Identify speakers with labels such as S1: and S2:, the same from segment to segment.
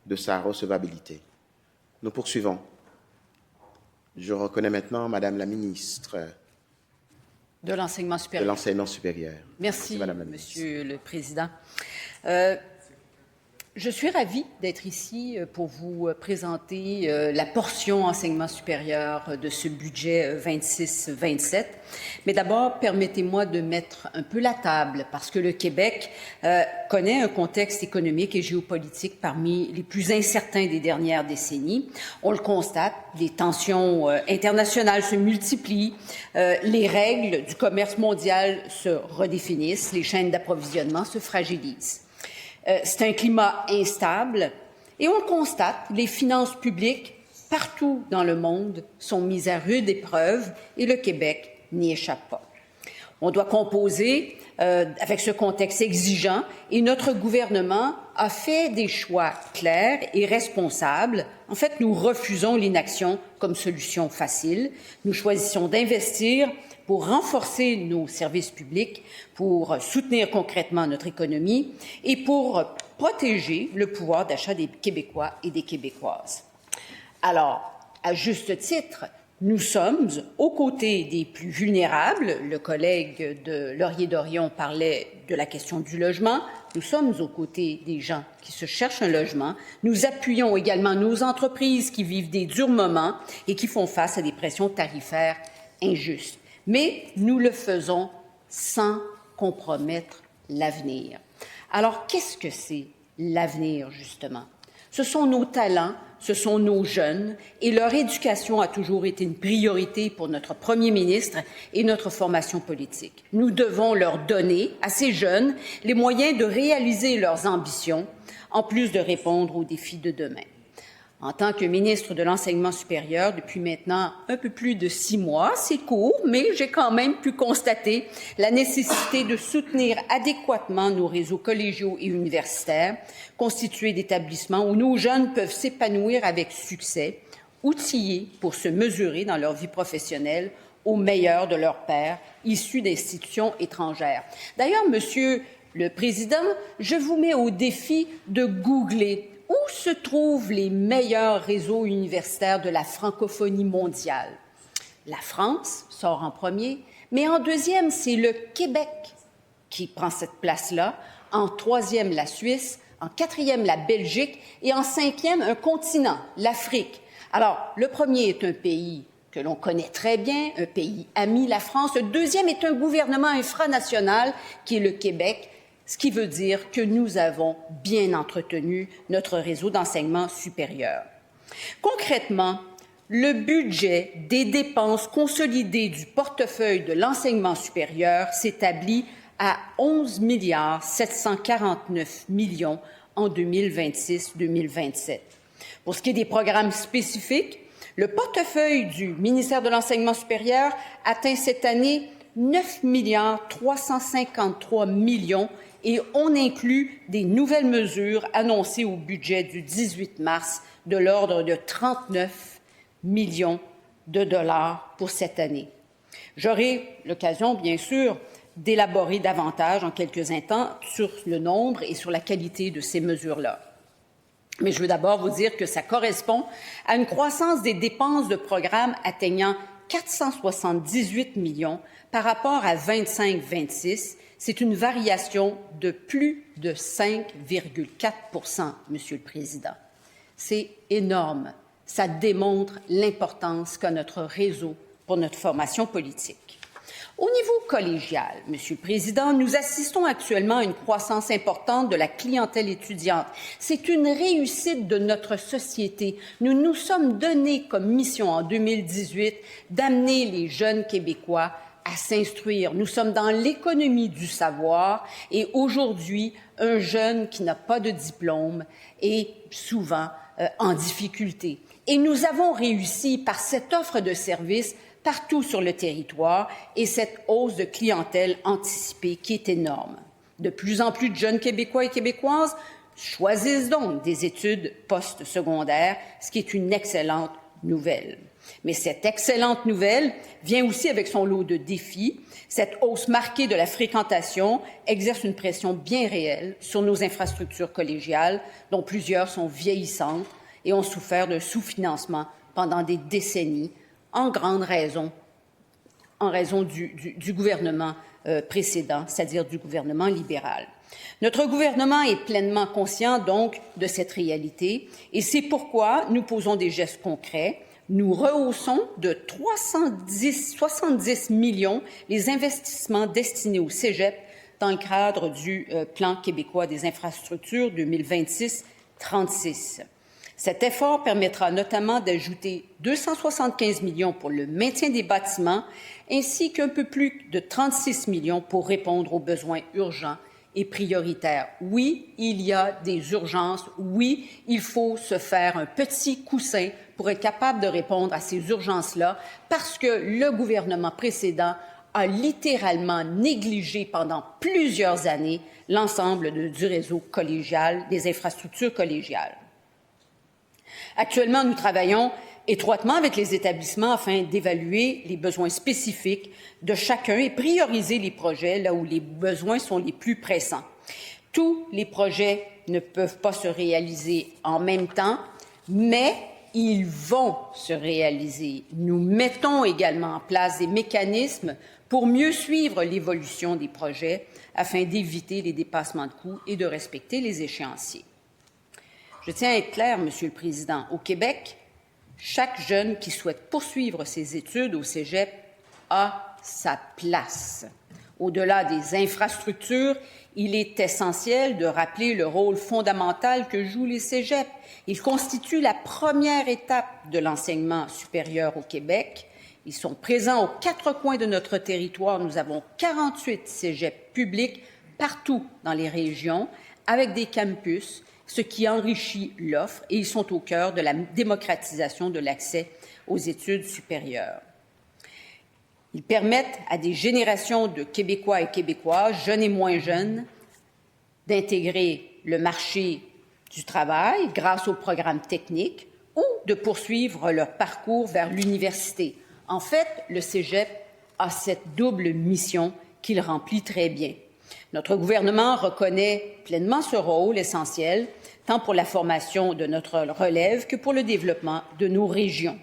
S1: de sa recevabilité. Nous poursuivons. Je reconnais maintenant Madame la ministre
S2: de l'Enseignement supérieur.
S1: Merci
S2: Madame la ministre. Monsieur le Président. Je suis ravie d'être ici pour vous présenter la portion enseignement supérieur de ce budget 26-27. Mais d'abord, permettez-moi de mettre un peu la table parce que le Québec connaît un contexte économique et géopolitique parmi les plus incertains des dernières décennies. On le constate, les tensions internationales se multiplient, les règles du commerce mondial se redéfinissent, les chaînes d'approvisionnement se fragilisent. C'est un climat instable et on le constate, les finances publiques partout dans le monde sont mises à rude épreuve et le Québec n'y échappe pas. On doit composer avec ce contexte exigeant et notre gouvernement a fait des choix clairs et responsables. En fait, nous refusons l'inaction comme solution facile. Nous choisissons d'investir pour renforcer nos services publics, pour soutenir concrètement notre économie et pour protéger le pouvoir d'achat des Québécois et des Québécoises. Alors, à juste titre, nous sommes aux côtés des plus vulnérables. Le collègue de Laurier-Dorion parlait de la question du logement. Nous sommes aux côtés des gens qui se cherchent un logement. Nous appuyons également nos entreprises qui vivent des durs moments et qui font face à des pressions tarifaires injustes. Mais nous le faisons sans compromettre l'avenir. Alors, qu'est-ce que c'est l'avenir, justement? Ce sont nos talents, ce sont nos jeunes, et leur éducation a toujours été une priorité pour notre Premier ministre et notre formation politique. Nous devons leur donner, à ces jeunes, les moyens de réaliser leurs ambitions, en plus de répondre aux défis de demain. En tant que ministre de l'Enseignement supérieur, depuis maintenant un peu plus de 6 mois, c'est court, mais j'ai quand même pu constater la nécessité de soutenir adéquatement nos réseaux collégiaux et universitaires, constitués d'établissements où nos jeunes peuvent s'épanouir avec succès, outillés pour se mesurer dans leur vie professionnelle au meilleur de leurs pairs, issus d'institutions étrangères. D'ailleurs, Monsieur le Président, je vous mets au défi de googler où se trouvent les meilleurs réseaux universitaires de la francophonie mondiale. La France sort en premier, mais en deuxième, c'est le Québec qui prend cette place-là, en troisième, la Suisse, en quatrième, la Belgique et en cinquième, un continent, l'Afrique. Alors, le premier est un pays que l'on connaît très bien, un pays ami, la France. Le deuxième est un gouvernement infranational qui est le Québec, ce qui veut dire que nous avons bien entretenu notre réseau d'enseignement supérieur. Concrètement, le budget des dépenses consolidées du portefeuille de l'enseignement supérieur s'établit à 11 749 millions en 2026-2027. Pour ce qui est des programmes spécifiques, le portefeuille du ministère de l'Enseignement supérieur atteint cette année 9 353 millions et on inclut des nouvelles mesures annoncées au budget du 18 mars de l'ordre de 39 millions de dollars pour cette année. J'aurai l'occasion, bien sûr, d'élaborer davantage en quelques instants sur le nombre et sur la qualité de ces mesures-là. Mais je veux d'abord vous dire que ça correspond à une croissance des dépenses de programme atteignant 478 millions par rapport à 25-26. C'est une variation de plus de 5,4 Monsieur le Président. C'est énorme. Ça démontre l'importance qu'a notre réseau pour notre formation politique. Au niveau collégial, Monsieur le Président, nous assistons actuellement à une croissance importante de la clientèle étudiante. C'est une réussite de notre société. Nous nous sommes donnés comme mission en 2018 d'amener les jeunes Québécois à s'instruire. Nous sommes dans l'économie du savoir et aujourd'hui, un jeune qui n'a pas de diplôme est souvent en difficulté. Et nous avons réussi par cette offre de services partout sur le territoire et cette hausse de clientèle anticipée qui est énorme. De plus en plus de jeunes Québécois et Québécoises choisissent donc des études postsecondaires, ce qui est une excellente nouvelle. Mais cette excellente nouvelle vient aussi avec son lot de défis. Cette hausse marquée de la fréquentation exerce une pression bien réelle sur nos infrastructures collégiales, dont plusieurs sont vieillissantes et ont souffert d'un sous-financement pendant des décennies, en raison du gouvernement précédent, c'est-à-dire du gouvernement libéral. Notre gouvernement est pleinement conscient, donc, de cette réalité, et c'est pourquoi nous posons des gestes concrets. Nous rehaussons de 70 millions les investissements destinés au cégep dans le cadre du Plan québécois des infrastructures 2026-36. Cet effort permettra notamment d'ajouter 275 millions pour le maintien des bâtiments ainsi qu'un peu plus de 36 millions pour répondre aux besoins urgents et prioritaires. Oui, il y a des urgences. Oui, il faut se faire un petit coussin pour être capable de répondre à ces urgences-là parce que le gouvernement précédent a littéralement négligé pendant plusieurs années l'ensemble du réseau collégial, des infrastructures collégiales. Actuellement, nous travaillons étroitement avec les établissements afin d'évaluer les besoins spécifiques de chacun et prioriser les projets là où les besoins sont les plus pressants. Tous les projets ne peuvent pas se réaliser en même temps, mais ils vont se réaliser. Nous mettons également en place des mécanismes pour mieux suivre l'évolution des projets afin d'éviter les dépassements de coûts et de respecter les échéanciers. Je tiens à être clair, Monsieur le Président, au Québec, chaque jeune qui souhaite poursuivre ses études au cégep a sa place. Au-delà des infrastructures, il est essentiel de rappeler le rôle fondamental que jouent les cégeps. Ils constituent la première étape de l'enseignement supérieur au Québec. Ils sont présents aux quatre coins de notre territoire. Nous avons 48 cégeps publics partout dans les régions, avec des campus, ce qui enrichit l'offre, et ils sont au cœur de la démocratisation de l'accès aux études supérieures. Ils permettent à des générations de Québécois et Québécoises, jeunes et moins jeunes, d'intégrer le marché du travail grâce aux programmes techniques ou de poursuivre leur parcours vers l'université. En fait, le cégep a cette double mission qu'il remplit très bien. Notre gouvernement reconnaît pleinement ce rôle essentiel, tant pour la formation de notre relève que pour le développement de nos régions.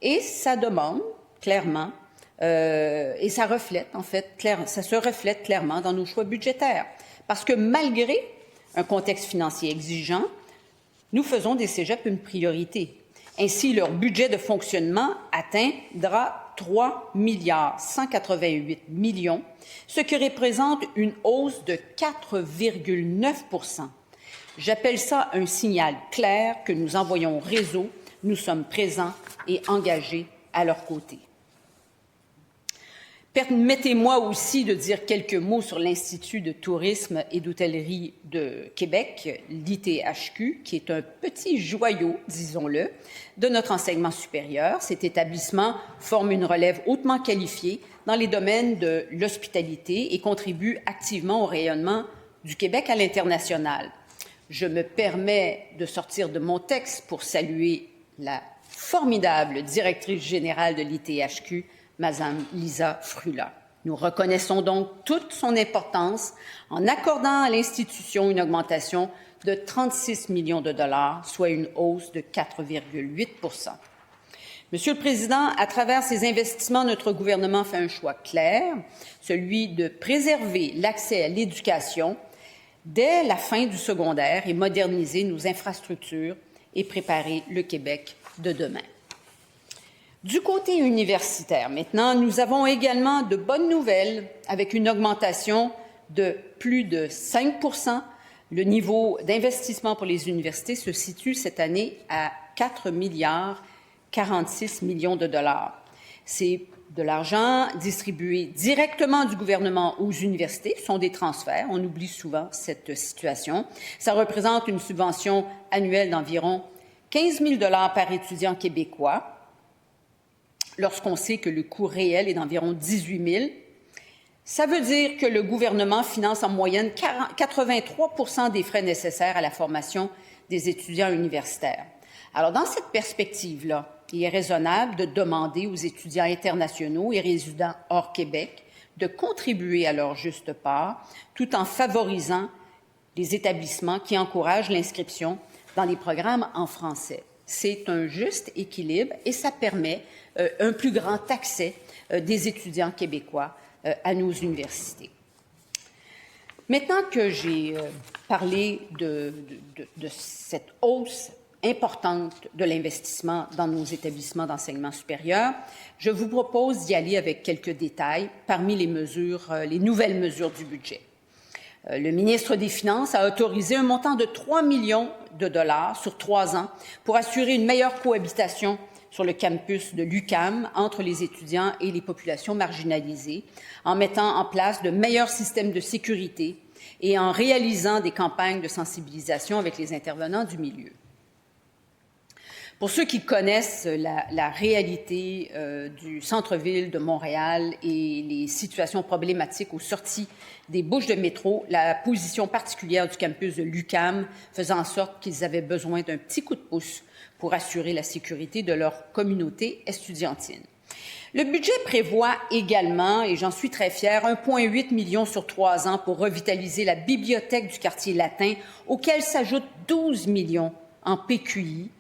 S2: Et ça demande clairement, et ça se reflète clairement dans nos choix budgétaires. Parce que malgré un contexte financier exigeant, nous faisons des cégeps une priorité. Ainsi, leur budget de fonctionnement atteindra 3,188 milliards, ce qui représente une hausse de 4,9 %. J'appelle ça un signal clair que nous envoyons au réseau. Nous sommes présents et engagés à leur côté. Permettez-moi aussi de dire quelques mots sur l'Institut de tourisme et d'hôtellerie de Québec, l'ITHQ, qui est un petit joyau, disons-le, de notre enseignement supérieur. Cet établissement forme une relève hautement qualifiée dans les domaines de l'hospitalité et contribue activement au rayonnement du Québec à l'international. Je me permets de sortir de mon texte pour saluer la formidable directrice générale de l'ITHQ, Mme Lisa Frula. Nous reconnaissons donc toute son importance en accordant à l'institution une augmentation de 36 millions de dollars, soit une hausse de 4,8 %. Monsieur le Président, à travers ces investissements, notre gouvernement fait un choix clair, celui de préserver l'accès à l'éducation dès la fin du secondaire et moderniser nos infrastructures et préparer le Québec de demain. Du côté universitaire, maintenant, nous avons également de bonnes nouvelles avec une augmentation de plus de 5 %. Le niveau d'investissement pour les universités se situe cette année à 4,46 milliards de dollars. C'est de l'argent distribué directement du gouvernement aux universités. Ce sont des transferts. On oublie souvent cette situation. Ça représente une subvention annuelle d'environ 15 000 $ par étudiant québécois, lorsqu'on sait que le coût réel est d'environ 18 000. Ça veut dire que le gouvernement finance en moyenne 83 % des frais nécessaires à la formation des étudiants universitaires. Alors, dans cette perspective-là, il est raisonnable de demander aux étudiants internationaux et résidents hors Québec de contribuer à leur juste part, tout en favorisant les établissements qui encouragent l'inscription dans les programmes en français. C'est un juste équilibre et ça permet un plus grand accès des étudiants québécois à nos universités. Maintenant que j'ai parlé de cette hausse importante de l'investissement dans nos établissements d'enseignement supérieur, je vous propose d'y aller avec quelques détails parmi les nouvelles mesures du budget. Le ministre des Finances a autorisé un montant de 3 millions de dollars sur 3 ans pour assurer une meilleure cohabitation sur le campus de l'UQAM entre les étudiants et les populations marginalisées, en mettant en place de meilleurs systèmes de sécurité et en réalisant des campagnes de sensibilisation avec les intervenants du milieu. Pour ceux qui connaissent la réalité du centre-ville de Montréal et les situations problématiques aux sorties des bouches de métro, la position particulière du campus de l'UQAM faisant en sorte qu'ils avaient besoin d'un petit coup de pouce pour assurer la sécurité de leur communauté estudiantine. Le budget prévoit également, et j'en suis très fière, 1,8 million sur 3 ans pour revitaliser la bibliothèque du quartier latin, auquel s'ajoutent 12 millions en PQI,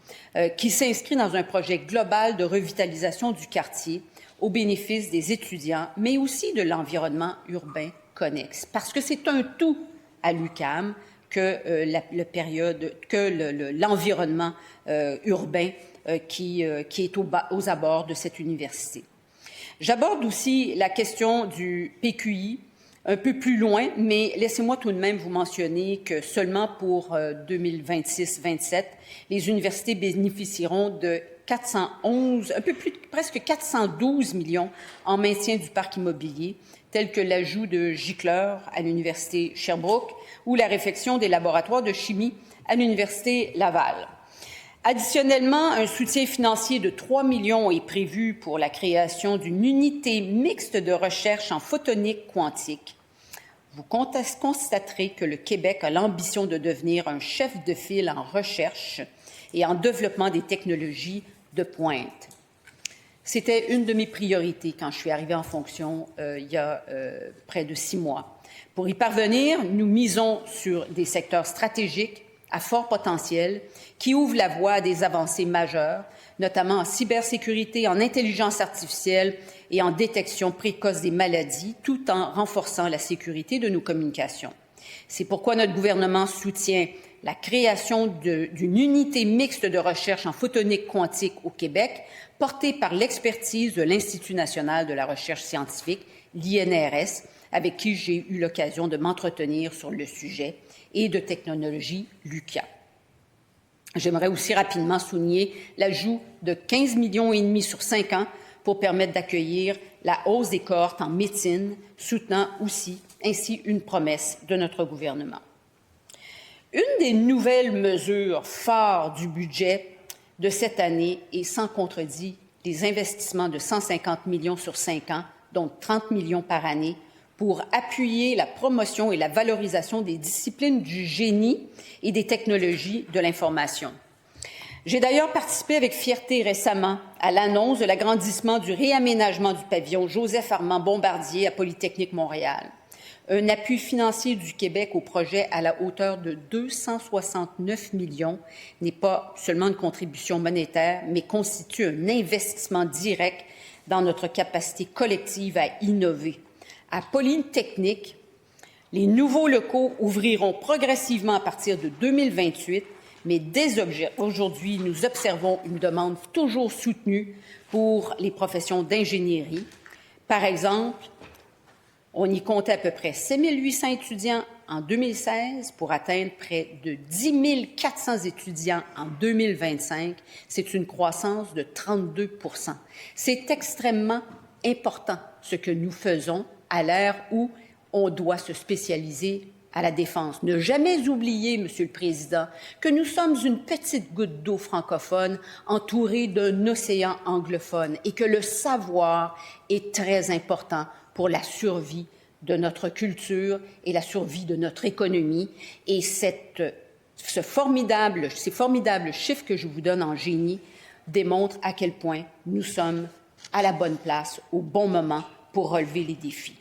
S2: qui s'inscrit dans un projet global de revitalisation du quartier au bénéfice des étudiants, mais aussi de l'environnement urbain connexe. Parce que c'est un tout à l'UQAM que l'environnement urbain qui est aux abords de cette université. J'aborde aussi la question du PQI un peu plus loin, mais laissez-moi tout de même vous mentionner que seulement pour 2026-27, les universités bénéficieront de presque 412 millions en maintien du parc immobilier, tels que l'ajout de gicleurs à l'Université Sherbrooke ou la réfection des laboratoires de chimie à l'Université Laval. Additionnellement, un soutien financier de 3 millions est prévu pour la création d'une unité mixte de recherche en photonique quantique. Vous constaterez que le Québec a l'ambition de devenir un chef de file en recherche et en développement des technologies de pointe. C'était une de mes priorités quand je suis arrivée en fonction il y a près de 6 mois. Pour y parvenir, nous misons sur des secteurs stratégiques à fort potentiel qui ouvrent la voie à des avancées majeures, notamment en cybersécurité, en intelligence artificielle et en détection précoce des maladies, tout en renforçant la sécurité de nos communications. C'est pourquoi notre gouvernement soutient la création d'une unité mixte de recherche en photonique quantique au Québec, portée par l'expertise de l'Institut national de la recherche scientifique, l'INRS, avec qui j'ai eu l'occasion de m'entretenir sur le sujet, et de technologie LUQA. J'aimerais aussi rapidement souligner l'ajout de 15,5 millions sur 5 ans pour permettre d'accueillir la hausse des cohortes en médecine, soutenant aussi ainsi une promesse de notre gouvernement. Une des nouvelles mesures phares du budget de cette année est sans contredit les investissements de 150 millions sur 5 ans, dont 30 millions par année, pour appuyer la promotion et la valorisation des disciplines du génie et des technologies de l'information. J'ai d'ailleurs participé avec fierté récemment à l'annonce de l'agrandissement du réaménagement du pavillon Joseph-Armand Bombardier à Polytechnique Montréal. Un appui financier du Québec au projet à la hauteur de 269 millions n'est pas seulement une contribution monétaire, mais constitue un investissement direct dans notre capacité collective à innover. À Polytechnique, les nouveaux locaux ouvriront progressivement à partir de 2028, mais dès aujourd'hui, nous observons une demande toujours soutenue pour les professions d'ingénierie. Par exemple, on y comptait à peu près 7 800 étudiants en 2016 pour atteindre près de 10 400 étudiants en 2025. C'est une croissance de 32 %. C'est extrêmement important ce que nous faisons à l'ère où on doit se spécialiser à la défense. Ne jamais oublier, Monsieur le Président, que nous sommes une petite goutte d'eau francophone entourée d'un océan anglophone et que le savoir est très important pour la survie de notre culture et la survie de notre économie. Et ces formidables chiffres que je vous donne en génie démontre à quel point nous sommes à la bonne place, au bon moment pour relever les défis.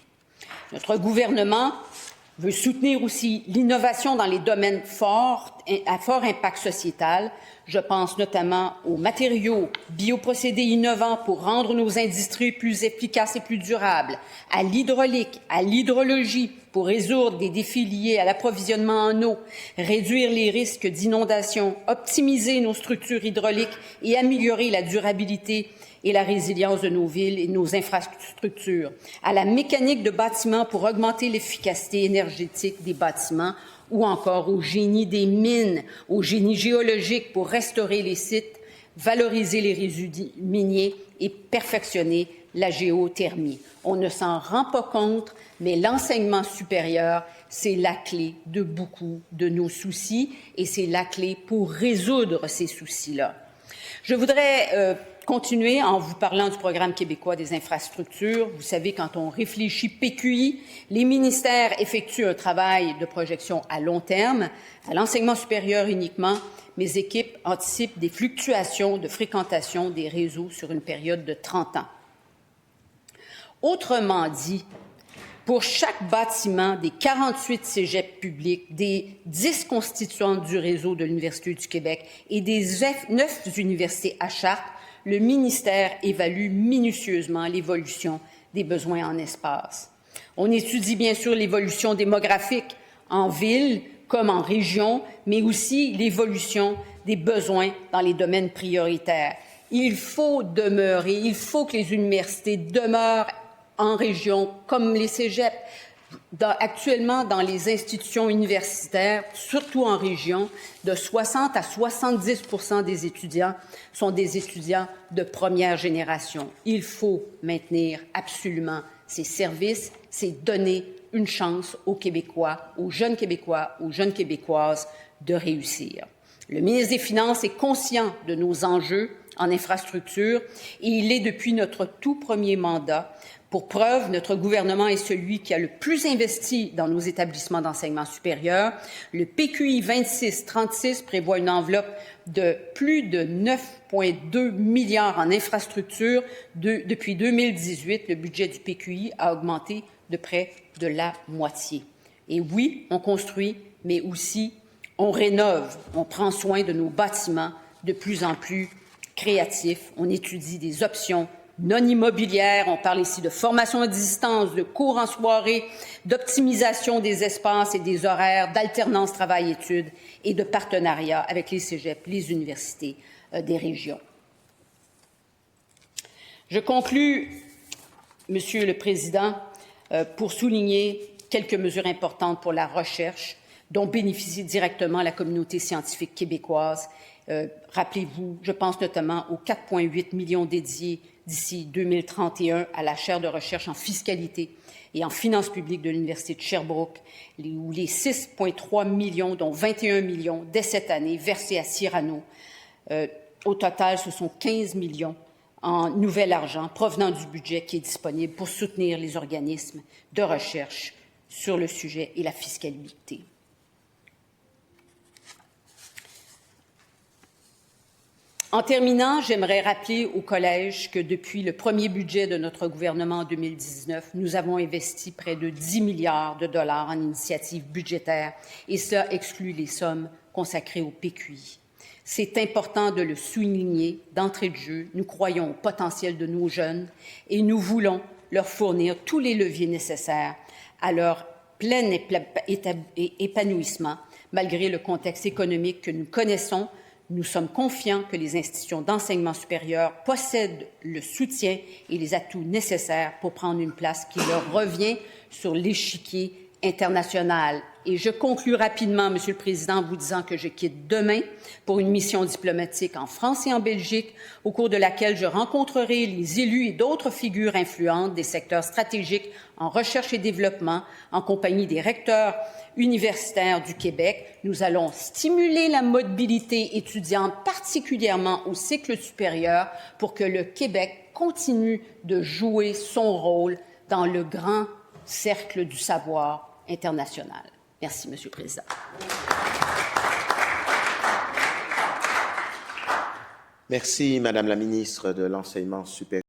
S2: Notre gouvernement veut soutenir aussi l'innovation dans les domaines à fort impact sociétal. Je pense notamment aux matériaux, bioprocédés innovants pour rendre nos industries plus efficaces et plus durables, à l'hydraulique, à l'hydrologie pour résoudre des défis liés à l'approvisionnement en eau, réduire les risques d'inondation, optimiser nos structures hydrauliques et améliorer la durabilité et la résilience de nos villes et de nos infrastructures, à la mécanique de bâtiments pour augmenter l'efficacité énergétique des bâtiments, ou encore au génie des mines, au génie géologique pour restaurer les sites, valoriser les résidus miniers et perfectionner la géothermie. On ne s'en rend pas compte, mais l'enseignement supérieur, c'est la clé de beaucoup de nos soucis et c'est la clé pour résoudre ces soucis-là. Je voudrais continuer en vous parlant du Programme québécois des infrastructures. Vous savez, quand on réfléchit PQI, les ministères effectuent un travail de projection à long terme. À l'enseignement supérieur uniquement, mes équipes anticipent des fluctuations de fréquentation des réseaux sur une période de 30 ans. Autrement dit, pour chaque bâtiment des 48 cégeps publics, des 10 constituantes du réseau de l'Université du Québec et des 9 universités à charte, le ministère évalue minutieusement l'évolution des besoins en espace. On étudie bien sûr l'évolution démographique en ville comme en région, mais aussi l'évolution des besoins dans les domaines prioritaires. Il faut que les universités demeurent en région comme les cégeps. Actuellement, dans les institutions universitaires, surtout en région, de 60 à 70 % des étudiants sont des étudiants de première génération. Il faut maintenir absolument ces services, c'est donner une chance aux Québécois, aux jeunes Québécoises de réussir. Le ministre des Finances est conscient de nos enjeux en infrastructure et il l'est depuis notre tout premier mandat. Pour preuve, notre gouvernement est celui qui a le plus investi dans nos établissements d'enseignement supérieur. Le PQI 26-36 prévoit une enveloppe de plus de 9,2 milliards en infrastructures. Depuis 2018, le budget du PQI a augmenté de près de la moitié. Et oui, on construit, mais aussi on rénove, on prend soin de nos bâtiments de plus en plus créatifs, on étudie des options non immobilières, on parle ici de formation à distance, de cours en soirée, d'optimisation des espaces et des horaires, d'alternance travail-études et de partenariat avec les cégeps, les universités des régions. Je conclus, Monsieur le Président, pour souligner quelques mesures importantes pour la recherche dont bénéficie directement la communauté scientifique québécoise. Rappelez-vous, je pense notamment aux 4,8 millions dédiés d'ici 2031 à la chaire de recherche en fiscalité et en finances publiques de l'Université de Sherbrooke, où les 6,3 millions, dont 21 millions dès cette année, versés à Cyrano. Au total, ce sont 15 millions en nouvel argent provenant du budget qui est disponible pour soutenir les organismes de recherche sur le sujet et la fiscalité. En terminant, j'aimerais rappeler au Collège que depuis le premier budget de notre gouvernement en 2019, nous avons investi près de 10 milliards de dollars en initiatives budgétaires et ça exclut les sommes consacrées au PQI. C'est important de le souligner d'entrée de jeu. Nous croyons au potentiel de nos jeunes et nous voulons leur fournir tous les leviers nécessaires à leur plein épanouissement, malgré le contexte économique que nous connaissons. Nous sommes confiants que les institutions d'enseignement supérieur possèdent le soutien et les atouts nécessaires pour prendre une place qui leur revient sur l'échiquier international. Et je conclus rapidement, Monsieur le Président, en vous disant que je quitte demain pour une mission diplomatique en France et en Belgique, au cours de laquelle je rencontrerai les élus et d'autres figures influentes des secteurs stratégiques en recherche et développement, en compagnie des recteurs universitaires du Québec. Nous allons stimuler la mobilité étudiante, particulièrement au cycle supérieur, pour que le Québec continue de jouer son rôle dans le grand cercle du savoir international. Merci, Monsieur le Président.
S1: Merci, Madame la ministre de l'Enseignement supérieur.